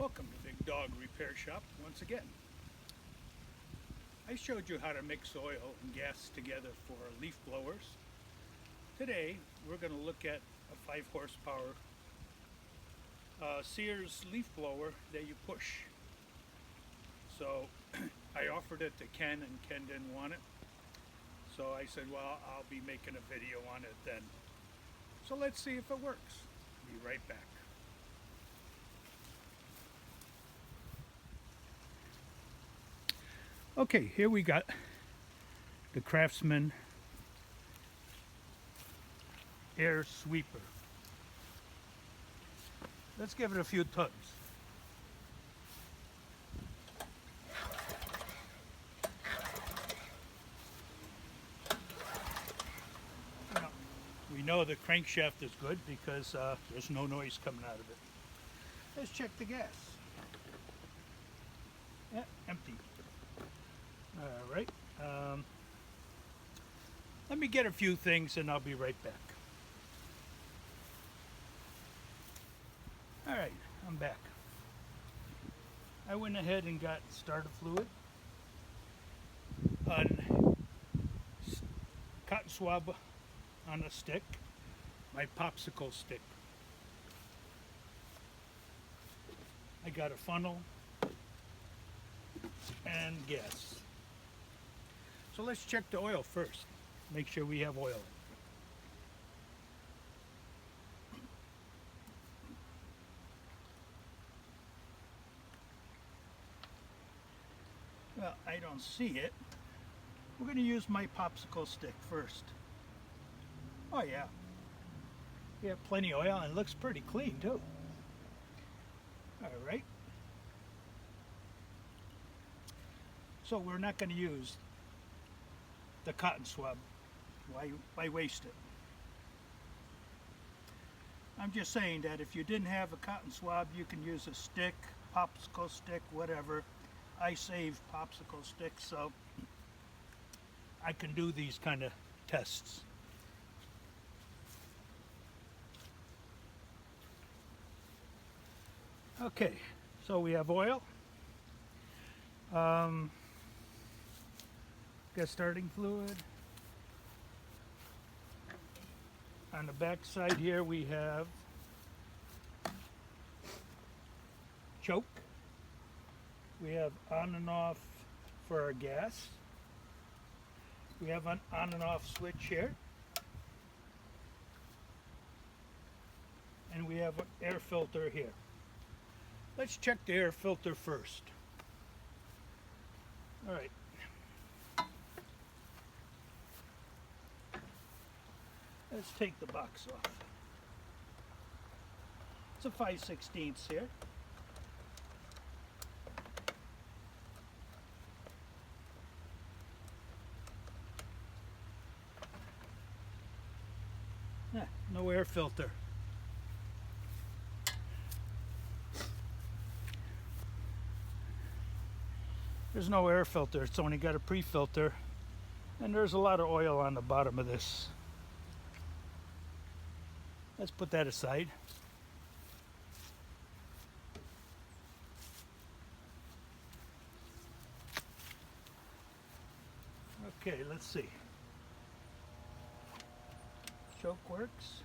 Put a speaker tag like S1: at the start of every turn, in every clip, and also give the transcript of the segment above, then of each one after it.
S1: Welcome to Big Dog Repair Shop once again. I showed you how to mix oil and gas together for leaf blowers. Today we're going to look at a 5 horsepower Sears leaf blower that you push. So I offered it to Ken and Ken didn't want it. So I said, well, I'll be making a video on it then. So let's see if it works. Be right back. Okay, here we got the Craftsman air sweeper. Let's give it a few tugs. Now, we know the crankshaft is good because there's no noise coming out of it. Let's check the gas. Yeah, empty. All right. Let me get a few things and I'll be right back. All right, I'm back. I went ahead and got starter fluid on cotton swab on a stick, my popsicle stick. I got a funnel and gas. So let's check the oil first. Make sure we have oil. Well, I don't see it. We're going to use my popsicle stick first. Oh yeah. We have plenty of oil and it looks pretty clean too. All right. So we're not going to use the cotton swab. Why waste it? I'm just saying that if you didn't have a cotton swab, you can use a stick, popsicle stick, whatever. I save popsicle sticks so I can do these kind of tests. Okay, so we have oil. Got starting fluid. On the back side here we have choke. We have on and off for our gas. We have an on and off switch here. And we have an air filter here. Let's check the air filter first. All right. Let's take the box off. It's a 5/16 here. Yeah, no air filter. There's no air filter, it's only got a pre-filter, and there's a lot of oil on the bottom of this. Let's put that aside. Okay, let's see. Choke works.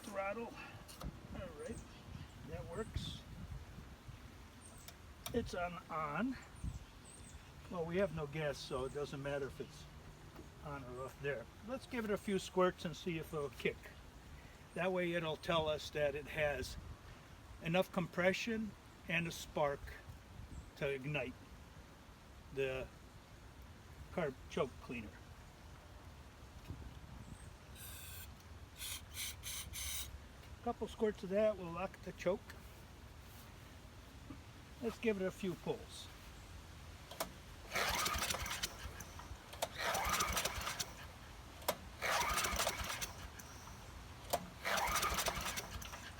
S1: Throttle. All right, that works. It's on. Well, we have no gas, so it doesn't matter if it's on or off there. Let's give it a few squirts and see if it'll kick. That way it'll tell us that it has enough compression and a spark to ignite the carb choke cleaner. A couple squirts of that will lock the choke. Let's give it a few pulls.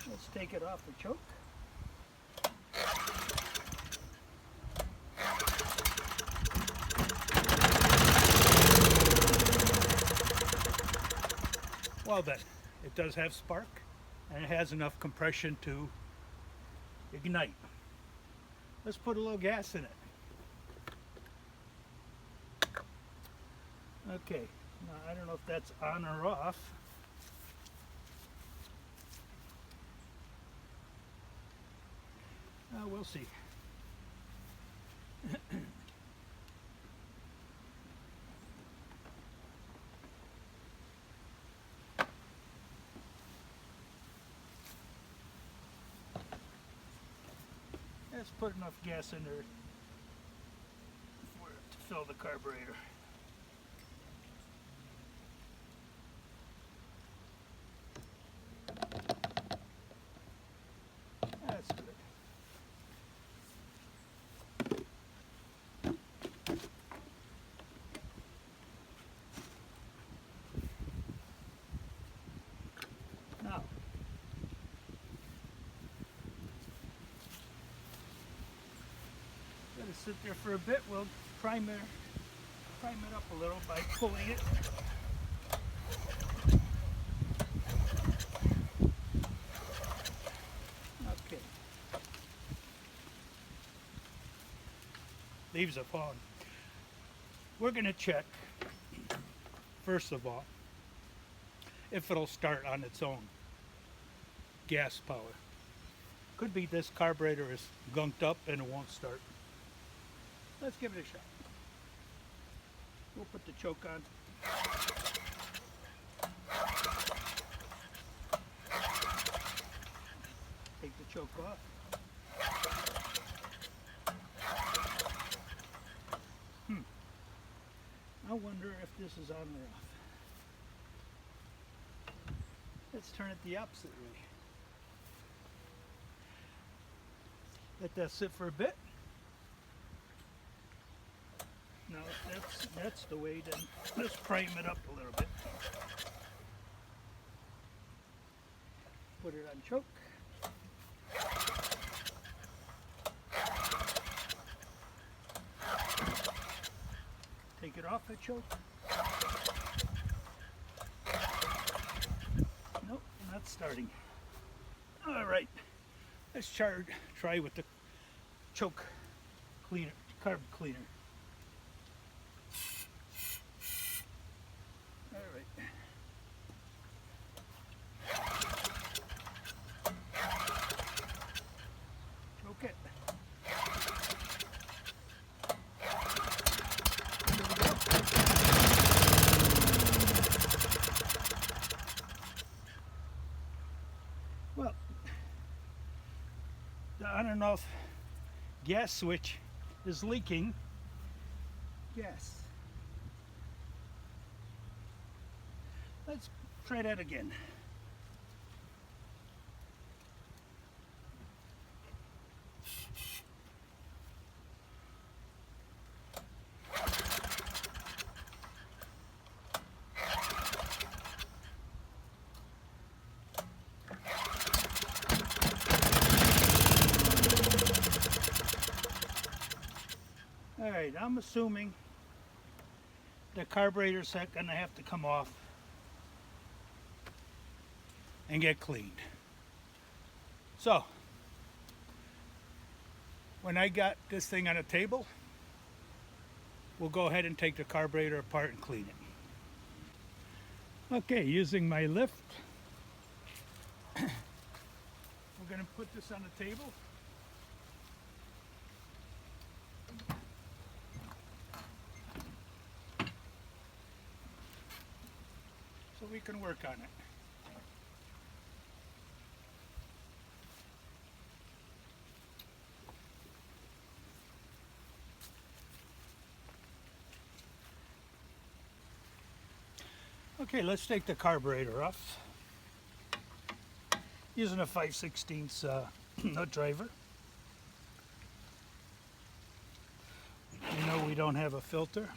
S1: Let's take it off the choke. Well then, it does have spark. and it has enough compression to ignite. Let's put a little gas in it. Okay, now I don't know if that's on or off. We'll see. Let's put enough gas in there for it to fill the carburetor. That's good. Now, let it sit there for a bit. We'll prime it up a little by pulling it. Okay. Leaves are falling. We're going to check, first of all, if it'll start on its own. Gas power. Could be this carburetor is gunked up and it won't start. Let's give it a shot. We'll put the choke on. Take the choke off. I wonder if this is on or off. Let's turn it the opposite way. Let that sit for a bit. Now if that's the way, then let's prime it up a little bit. Put it on choke. Take it off the choke. Nope, not starting. All right, let's try with the choke cleaner, carb cleaner. All right. Choke it. Well, the on and off gas switch is leaking gas. Let's try that again. All right, I'm assuming the carburetor's gonna have to come off and get cleaned. So, when I got this thing on a table, we'll go ahead and take the carburetor apart and clean it. Okay, using my lift, we're gonna put this on the table. So we can work on it. Okay, let's take the carburetor off. Using a 5/16 nut driver. You know we don't have a filter.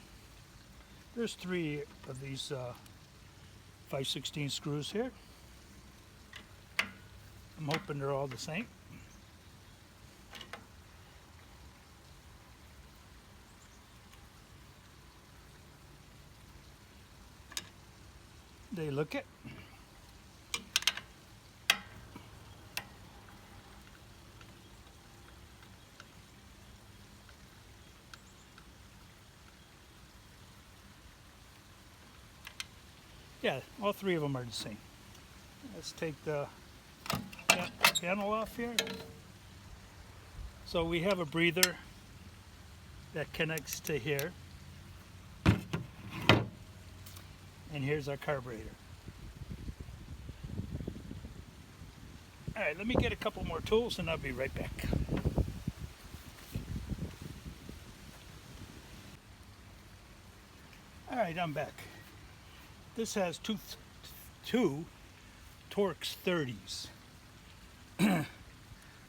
S1: There's 3 of these 5/16 screws here. I'm hoping they're all the same. They look it. Yeah, all three of them are the same. Let's take the panel off here. So we have a breather that connects to here. And here's our carburetor. All right, let me get a couple more tools and I'll be right back. All right, I'm back. This has two Torx 30s.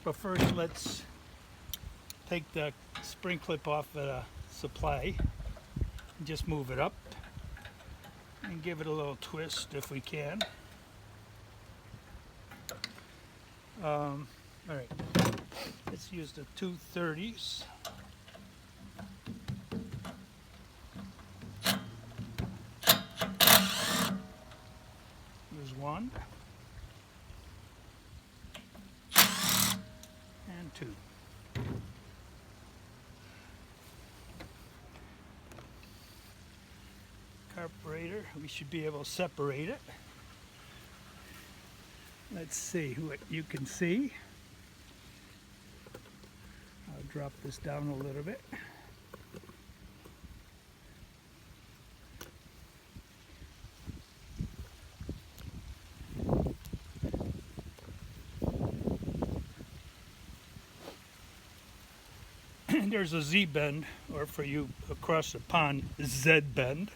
S1: But first, let's take the spring clip off the supply and just move it up and give it a little twist if we can. All right, let's use the two 30s. Here's one and two. Carburetor, we should be able to separate it. Let's see what you can see. I'll drop this down a little bit. There's a Z bend, or for you across the pond, Z bend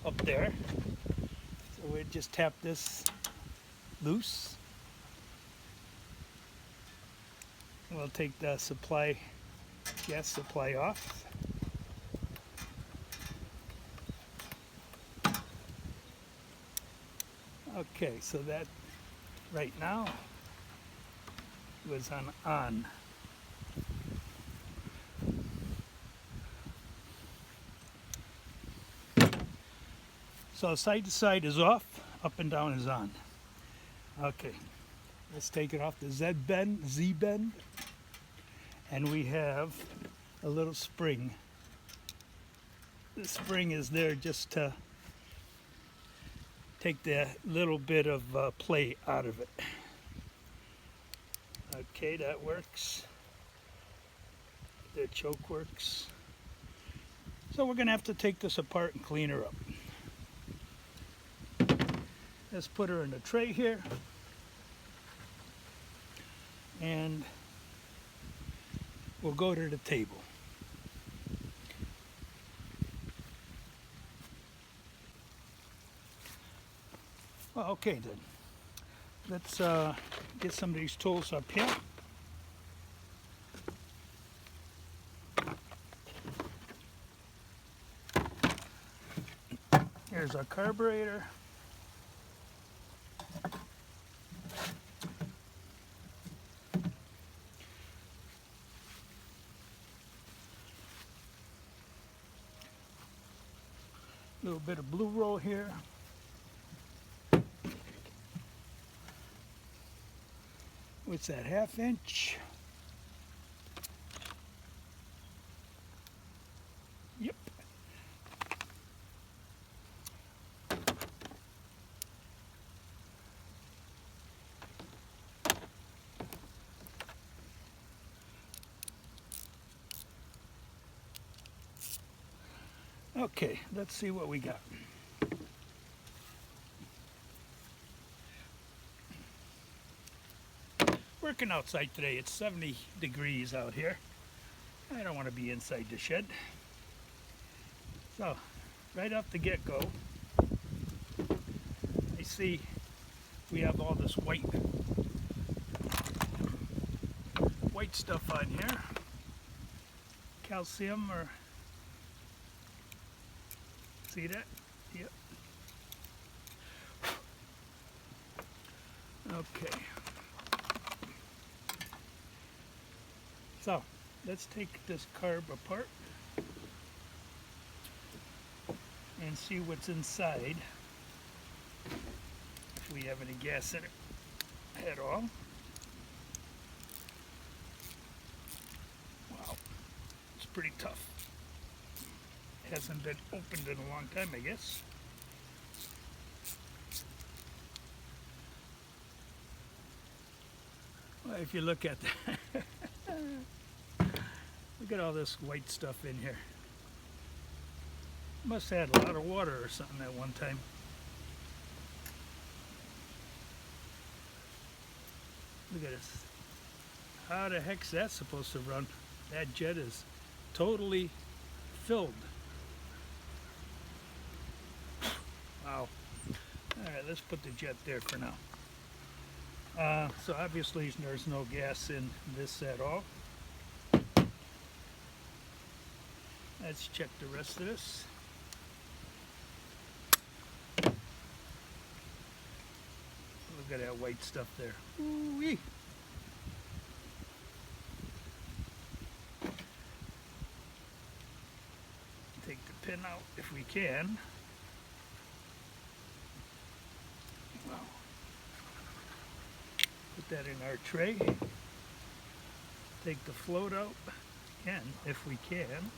S1: up there. So we just tap this loose. We'll take the gas supply off. Okay, so that right now was on. So side to side is off, up and down is on. Okay, let's take it off the Z bend, and we have a little spring. The spring is there just to take the little bit of play out of it. Okay, that works. The choke works. So we're gonna have to take this apart and clean her up. Let's put her in a tray here. And we'll go to the table. Well, okay then. Let's get some of these tools up here. Here's our carburetor. A little bit of blue roll here. What's that, 1/2 inch? Yep. Okay, let's see what we got. Working outside today. It's 70 degrees out here. I don't want to be inside the shed. So, right off the get-go, I see we have all this white stuff on here. Calcium, or see that? Yep. Okay. So, let's take this carb apart and see what's inside. If we have any gas in it at all. Wow, it's pretty tough. hasn't been opened in a long time, I guess. Well, if you look at that, look at all this white stuff in here. Must have had a lot of water or something at one time. Look at this. How the heck's that supposed to run? That jet is totally filled. Wow. Alright, let's put the jet there for now. So obviously there's no gas in this at all. Let's check the rest of this. Look at that white stuff there. Ooh-wee. Take the pin out if we can. Wow. Put that in our tray. Take the float out again if we can.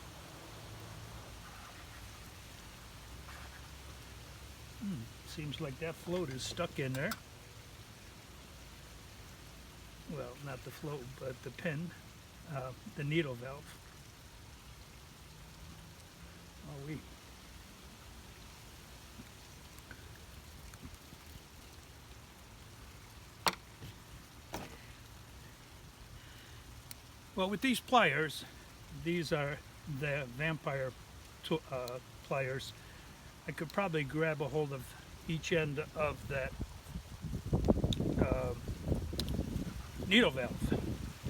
S1: Seems like that float is stuck in there. Well, not the float, but the pin, the needle valve. Oh, wait. Well, with these pliers, these are the vampire pliers. I could probably grab a hold of each end of that needle valve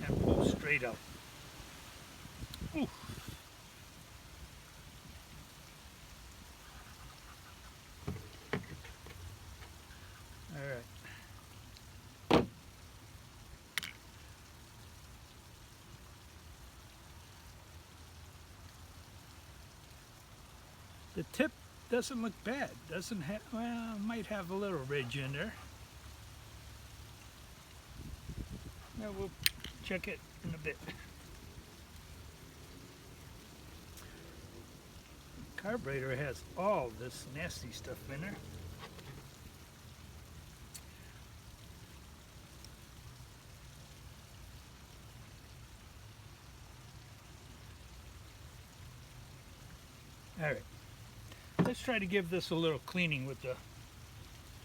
S1: and pull straight out. Ooh. All right. The tip doesn't look bad. Doesn't have, well, might have a little ridge in there. Now we'll check it in a bit. Carburetor has all this nasty stuff in there. All right. Let's try to give this a little cleaning with the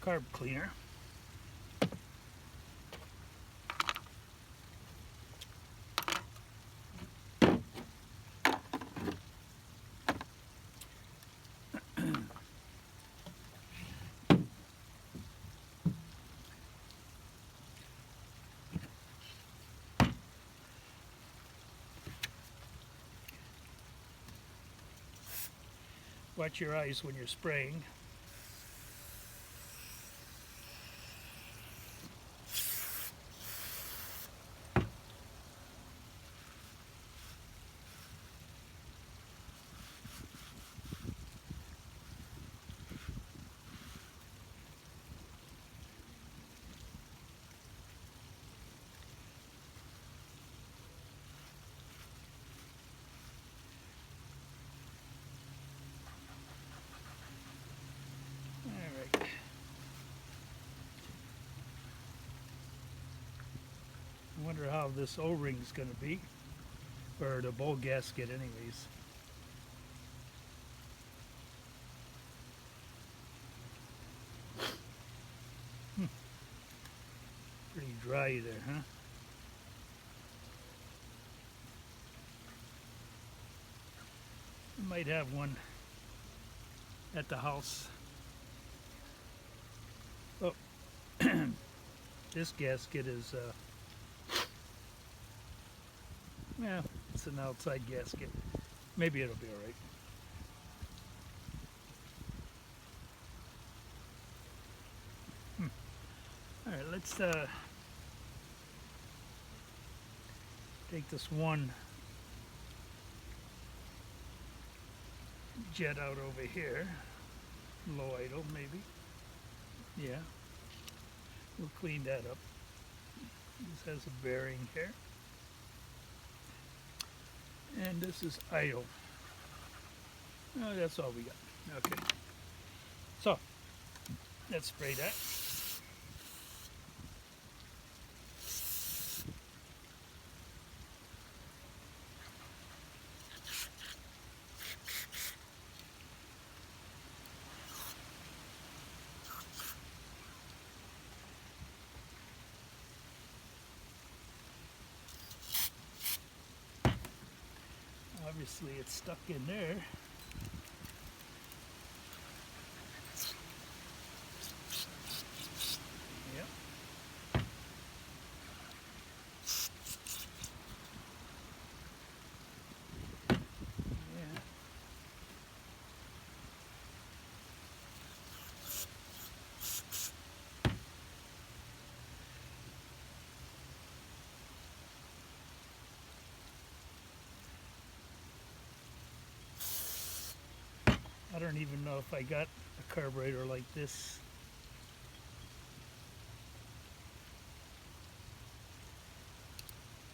S1: carb cleaner. Watch your eyes when you're spraying. I wonder how this O-ring's going to be, or the bowl gasket anyways. Pretty dry there, huh? I might have one at the house. Oh, this gasket is yeah, it's an outside gasket. Maybe it'll be all right. All right, let's take this one jet out over here. Low idle, maybe. Yeah. We'll clean that up. This has a bearing here. And this is idle. No, that's all we got. Okay. So, let's spray that. Obviously, it's stuck in there. Yep. Yeah. I don't even know if I got a carburetor like this.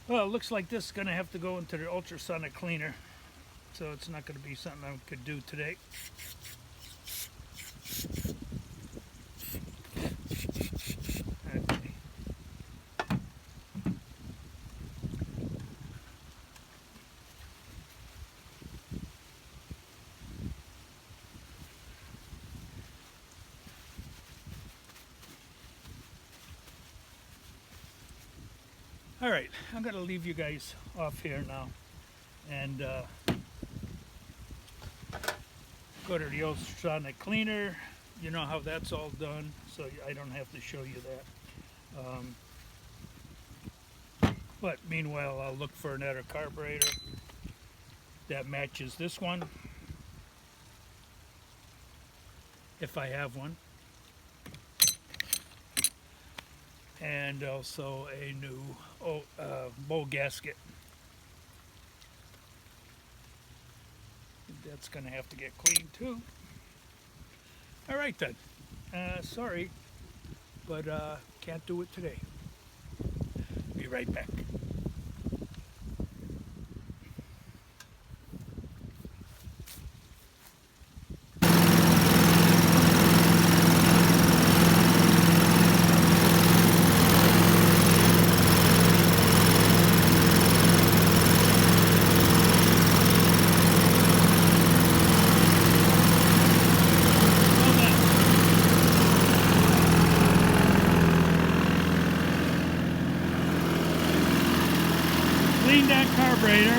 S1: Well, it looks like this is going to have to go into the ultrasonic cleaner, so it's not going to be something I could do today. Okay. All right, I'm going to leave you guys off here now and go to the ultrasonic cleaner. You know how that's all done, so I don't have to show you that. But meanwhile, I'll look for another carburetor that matches this one, if I have one. And also a new bowl gasket. That's going to have to get cleaned too. All right then. Sorry, but can't do it today. Be right back. Clean that carburetor,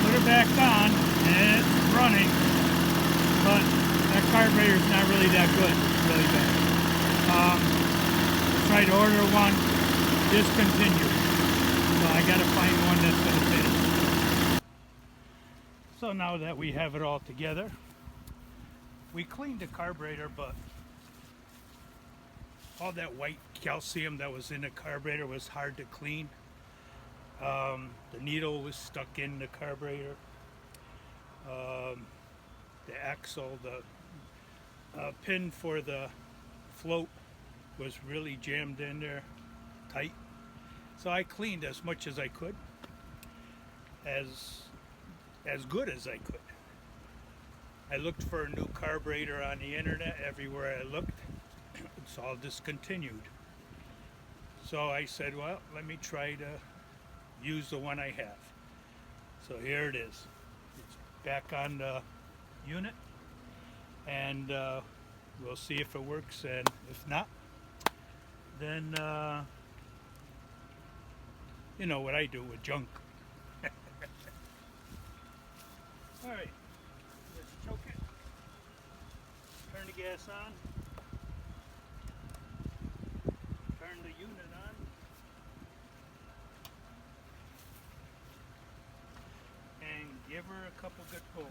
S1: put it back on, and it's running, but that carburetor is not really that good. It's really bad. Tried to order one, discontinued, so I got to find one that's going to fit it. So now that we have it all together, we cleaned the carburetor, but all that white calcium that was in the carburetor was hard to clean. The needle was stuck in the carburetor. The axle, the pin for the float was really jammed in there tight. So I cleaned as much as I could, as good as I could. I looked for a new carburetor on the internet. Everywhere I looked, it's all discontinued. So I said, well, let me try to use the one I have. So here it is. It's back on the unit, and we'll see if it works, and if not, then you know what I do with junk. All right, let's choke it. Turn the gas on. Turn the unit on. And give her a couple good pulls.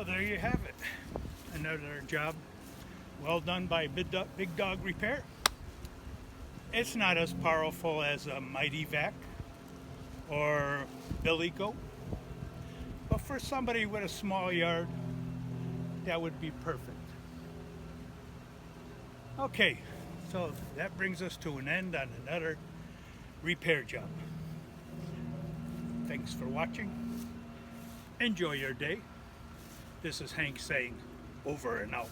S1: Well, there you have it. Another job well done by Big Dog Repair. It's not as powerful as a Mighty Vac or Billy Goat, but for somebody with a small yard, that would be perfect. Okay, so that brings us to an end on another repair job. Thanks for watching. Enjoy your day. This is Hank saying over and out.